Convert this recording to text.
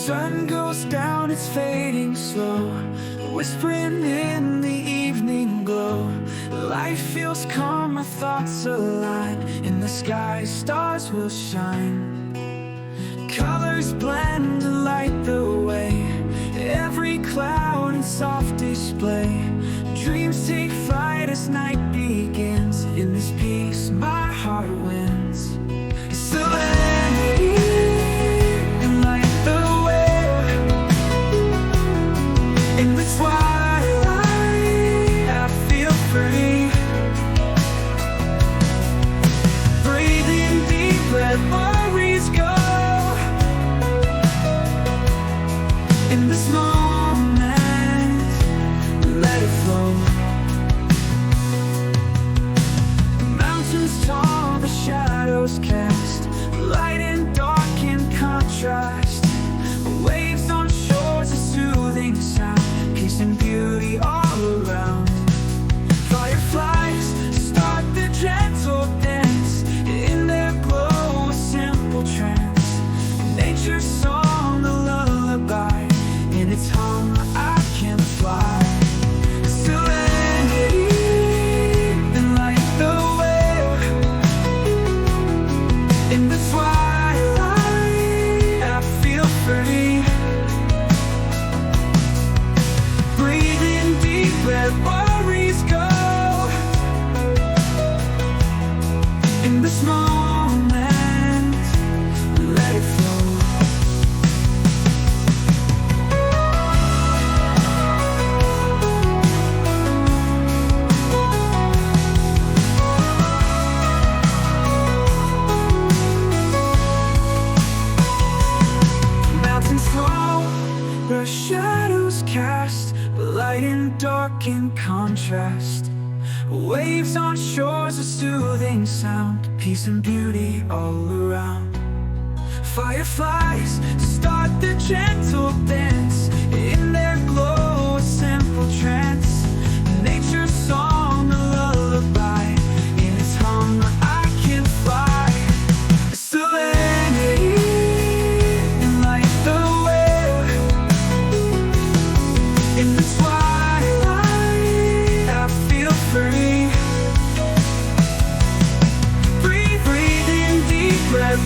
sun goes down, it's fading slow, whispering in the evening glow. Life feels calm, my thoughts align. In the sky, stars will shine. Colors blend to light the way, every cloud in soft display. Dreams take flight as night begins. In this peace, my heart wins. Serenity and light the way. In the twilight, I feel free. Breathing deep, let worries go. In this moment, let it flow. Mountains tall, the shadows cast, light and dark in contrast. Waves on shores, a soothing sound, peace and beauty all around. Fireflies start the gentle dance, in their glow a simple trance. Nature's song, a lullaby, in its hum I can fly. Serenity and light the way. In the twilight, I feel free. Breathing deep, let worries go. In this moment, let it flow. The shadows cast, light and dark in contrast. Waves on shores, a soothing sound, peace and beauty all around. Fireflies start the gentle dance, in their glow a simple trance. Nature's song, a lullaby, in its hum I can fly. Serenity and light the way. In the twilight, I feel free. Breathing deep, let